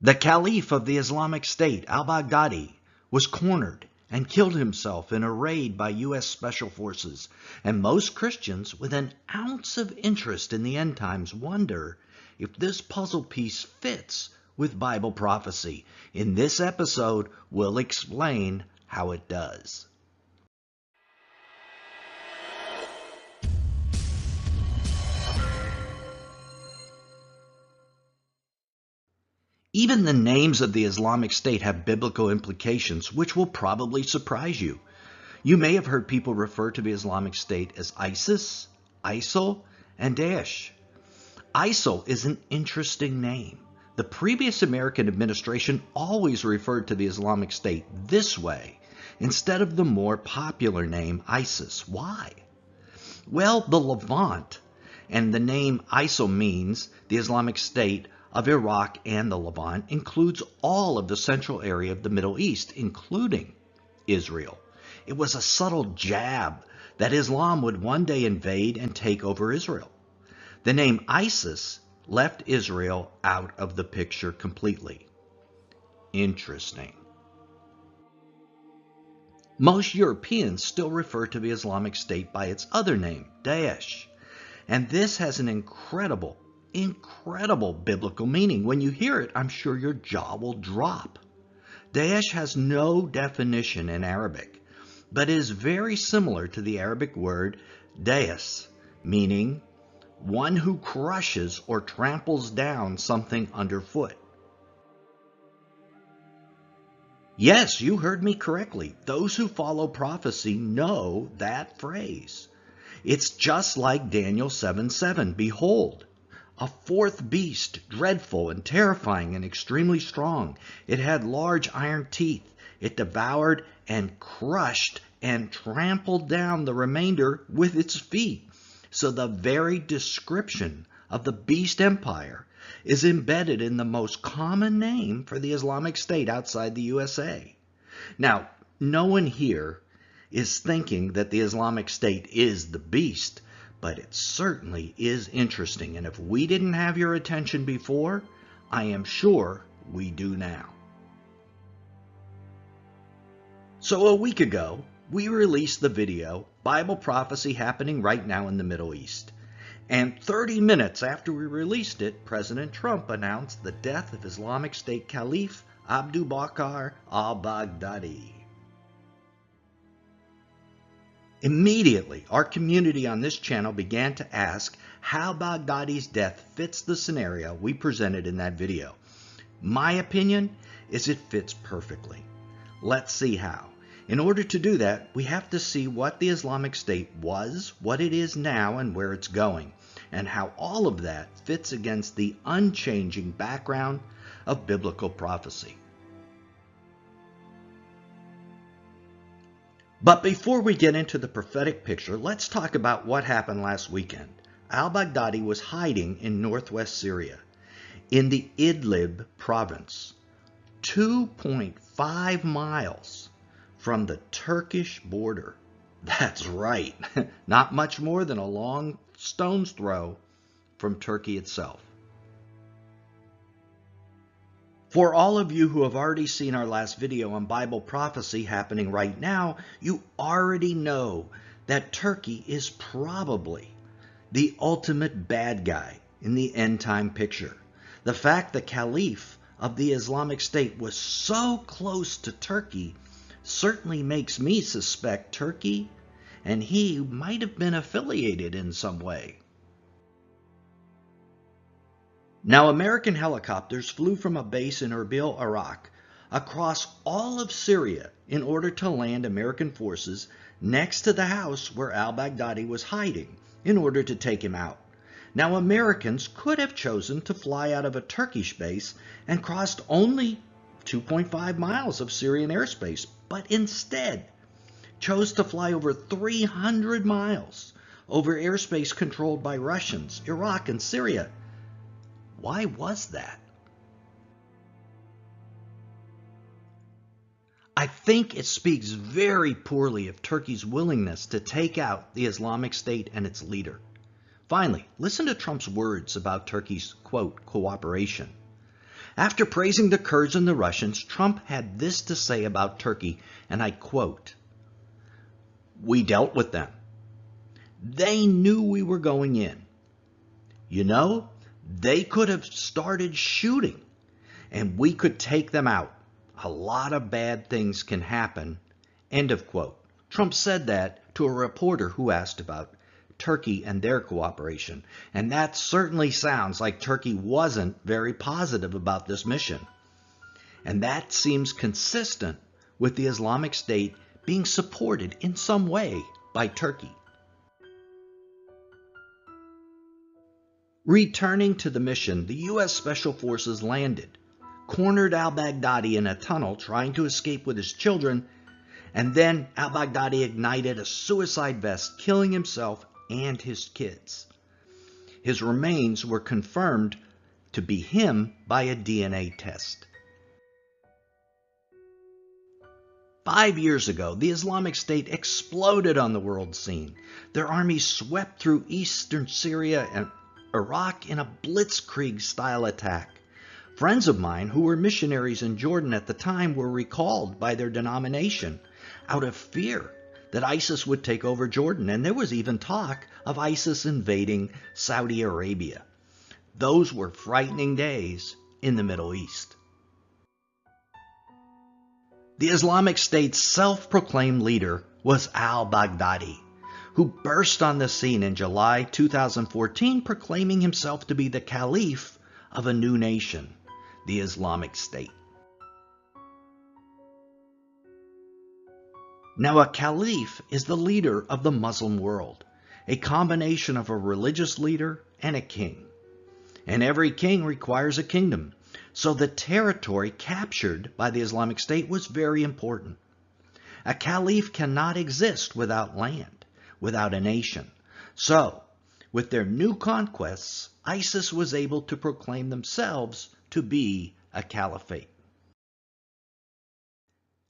The Caliph of the Islamic State, al-Baghdadi, was cornered and killed himself in a raid by U.S. Special Forces, and most Christians with an ounce of interest in the end times wonder if this puzzle piece fits with Bible prophecy. In this episode, we'll explain how it does. Even the names of the Islamic State have biblical implications, which will probably surprise you. You may have heard people refer to the Islamic State as ISIS, ISIL, and Daesh. ISIL is an interesting name. The previous American administration always referred to the Islamic State this way, instead of the more popular name ISIS. Why? Well, the Levant, and the name ISIL means the Islamic State of Iraq and the Levant, includes all of the central area of the Middle East, including Israel. It was a subtle jab that Islam would one day invade and take over Israel. The name ISIS left Israel out of the picture completely. Interesting. Most Europeans still refer to the Islamic State by its other name, Daesh, and this has an incredible biblical meaning. When you hear it, I'm sure your jaw will drop. Daesh has no definition in Arabic, but is very similar to the Arabic word dais, meaning one who crushes or tramples down something underfoot. Yes, you heard me correctly. Those who follow prophecy know that phrase. It's just like Daniel 7:7. Behold, a fourth beast, dreadful and terrifying and extremely strong. It had large iron teeth. It devoured and crushed and trampled down the remainder with its feet. So the very description of the beast empire is embedded in the most common name for the Islamic State outside the USA. Now, no one here is thinking that the Islamic State is the beast, but it certainly is interesting, and if we didn't have your attention before, I am sure we do now. So a week ago, we released the video, Bible Prophecy Happening Right Now in the Middle East. And 30 minutes after we released it, President Trump announced the death of Islamic State Caliph Abu Bakr al-Baghdadi. Immediately, our community on this channel began to ask how Baghdadi's death fits the scenario we presented in that video. My opinion is it fits perfectly. Let's see how. In order to do that, we have to see what the Islamic State was, what it is now, and where it's going, and how all of that fits against the unchanging background of biblical prophecy. But before we get into the prophetic picture, let's talk about what happened last weekend. Al-Baghdadi was hiding in northwest Syria, in the Idlib province, 2.5 miles from the Turkish border. That's right, not much more than a long stone's throw from Turkey itself. For all of you who have already seen our last video on Bible prophecy happening right now, you already know that Turkey is probably the ultimate bad guy in the end time picture. The fact the Caliph of the Islamic State was so close to Turkey certainly makes me suspect Turkey and he might have been affiliated in some way. Now, American helicopters flew from a base in Erbil, Iraq, across all of Syria in order to land American forces next to the house where al-Baghdadi was hiding in order to take him out. Now, Americans could have chosen to fly out of a Turkish base and crossed only 2.5 miles of Syrian airspace, but instead chose to fly over 300 miles over airspace controlled by Russians, Iraq, and Syria. Why was that? I think it speaks very poorly of Turkey's willingness to take out the Islamic State and its leader. Finally, listen to Trump's words about Turkey's, quote, cooperation. After praising the Kurds and the Russians, Trump had this to say about Turkey, and I quote, "We dealt with them. They knew we were going in. You know, they could have started shooting, and we could take them out. A lot of bad things can happen." End of quote. Trump said that to a reporter who asked about Turkey and their cooperation. And that certainly sounds like Turkey wasn't very positive about this mission. And that seems consistent with the Islamic State being supported in some way by Turkey. Returning to the mission, the U.S. Special Forces landed, cornered al-Baghdadi in a tunnel trying to escape with his children, and then al-Baghdadi ignited a suicide vest, killing himself and his kids. His remains were confirmed to be him by a DNA test. 5 years ago, the Islamic State exploded on the world scene. Their army swept through eastern Syria and Iraq in a blitzkrieg-style attack. Friends of mine who were missionaries in Jordan at the time were recalled by their denomination out of fear that ISIS would take over Jordan, and there was even talk of ISIS invading Saudi Arabia. Those were frightening days in the Middle East. The Islamic State's self-proclaimed leader was al-Baghdadi, who burst on the scene in July 2014, proclaiming himself to be the Caliph of a new nation, the Islamic State. Now, a caliph is the leader of the Muslim world, a combination of a religious leader and a king. And every king requires a kingdom, so the territory captured by the Islamic State was very important. A caliph cannot exist without land, without a nation. So, with their new conquests, ISIS was able to proclaim themselves to be a caliphate.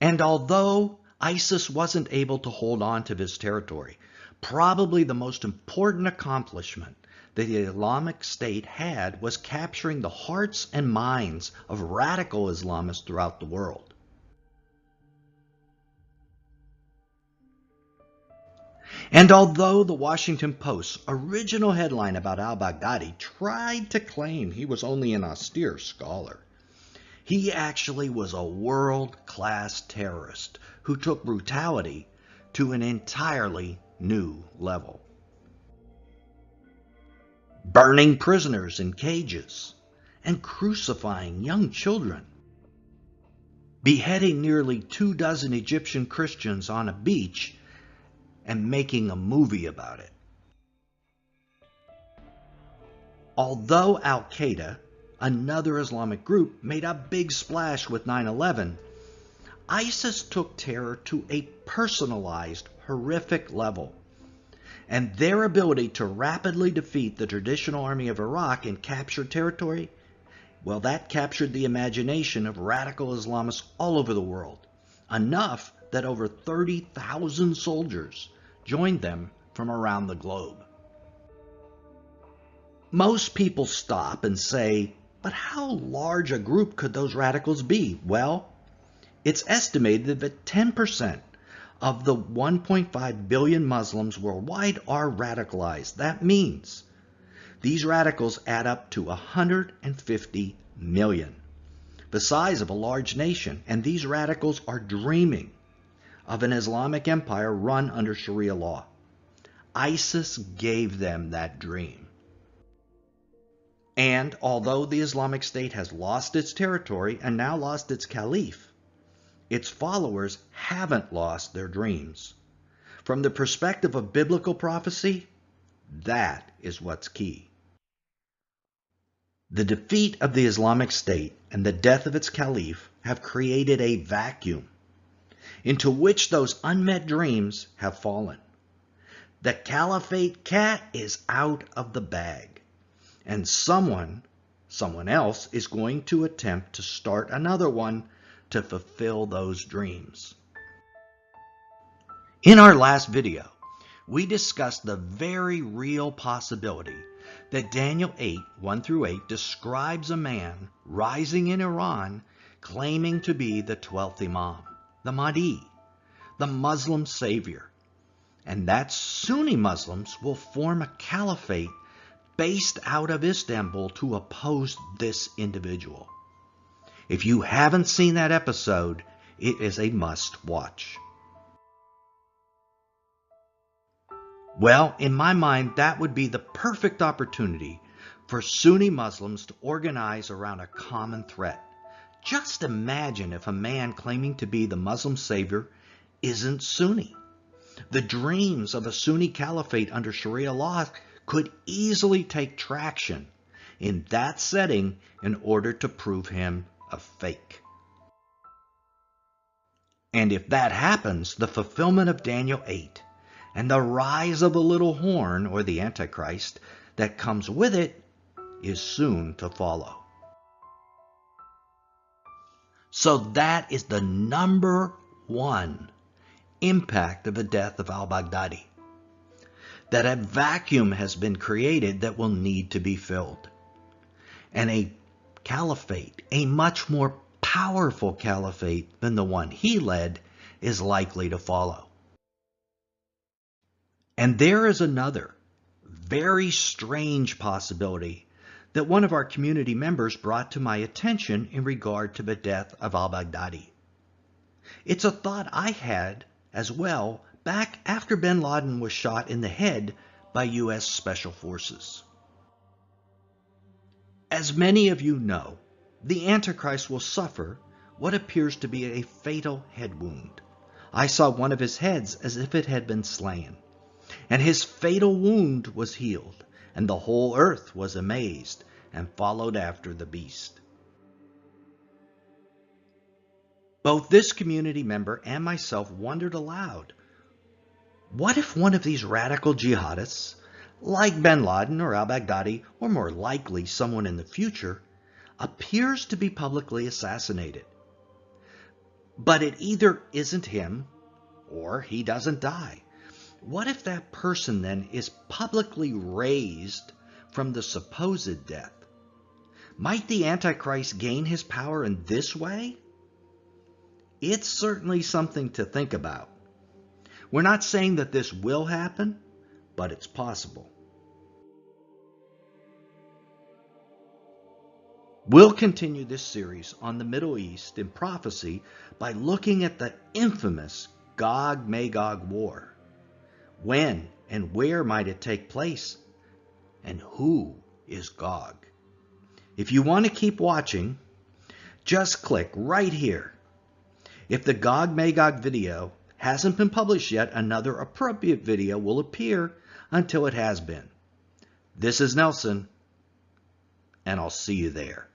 And although ISIS wasn't able to hold on to this territory, probably the most important accomplishment that the Islamic State had was capturing the hearts and minds of radical Islamists throughout the world. And although the Washington Post's original headline about al-Baghdadi tried to claim he was only an austere scholar, he actually was a world-class terrorist who took brutality to an entirely new level. Burning prisoners in cages and crucifying young children. Beheading nearly 24 Egyptian Christians on a beach and making a movie about it. Although Al-Qaeda, another Islamic group, made a big splash with 9/11, ISIS took terror to a personalized, horrific level. And their ability to rapidly defeat the traditional army of Iraq and capture territory, well, that captured the imagination of radical Islamists all over the world, enough that over 30,000 soldiers joined them from around the globe. Most people stop and say, but how large a group could those radicals be? Well, it's estimated that 10% of the 1.5 billion Muslims worldwide are radicalized. That means these radicals add up to 150 million, the size of a large nation, and these radicals are dreaming of an Islamic empire run under Sharia law. ISIS gave them that dream. And although the Islamic State has lost its territory and now lost its caliph, its followers haven't lost their dreams. From the perspective of biblical prophecy, that is what's key. The defeat of the Islamic State and the death of its caliph have created a vacuum into which those unmet dreams have fallen. The caliphate cat is out of the bag, and someone else is going to attempt to start another one to fulfill those dreams. In our last video, we discussed the very real possibility that Daniel 8, 1 through 8 describes a man rising in Iran claiming to be the 12th Imam, the Mahdi, the Muslim savior, and that Sunni Muslims will form a caliphate based out of Istanbul to oppose this individual. If you haven't seen that episode, it is a must watch. Well, in my mind, that would be the perfect opportunity for Sunni Muslims to organize around a common threat. Just imagine if a man claiming to be the Muslim savior isn't Sunni. The dreams of a Sunni caliphate under Sharia law could easily take traction in that setting in order to prove him a fake. And if that happens, the fulfillment of Daniel 8 and the rise of the little horn, or the Antichrist, that comes with it is soon to follow. So that is the number one impact of the death of al-Baghdadi. That a vacuum has been created that will need to be filled. And a caliphate, a much more powerful caliphate than the one he led, is likely to follow. And there is another very strange possibility that one of our community members brought to my attention in regard to the death of al-Baghdadi. It's a thought I had as well back after bin Laden was shot in the head by U.S. Special Forces. As many of you know, the Antichrist will suffer what appears to be a fatal head wound. I saw one of his heads as if it had been slain. And his fatal wound was healed, and the whole earth was amazed and followed after the beast. Both this community member and myself wondered aloud, what if one of these radical jihadists, like bin Laden or al-Baghdadi, or more likely someone in the future, appears to be publicly assassinated? But it either isn't him, or he doesn't die. What if that person then is publicly raised from the supposed death? Might the Antichrist gain his power in this way? It's certainly something to think about. We're not saying that this will happen, but it's possible. We'll continue this series on the Middle East in prophecy by looking at the infamous Gog-Magog war. When and where might it take place? And who is Gog? If you want to keep watching, just click right here. If the Gog-Magog video hasn't been published yet, another appropriate video will appear until it has been. This is Nelson, and I'll see you there.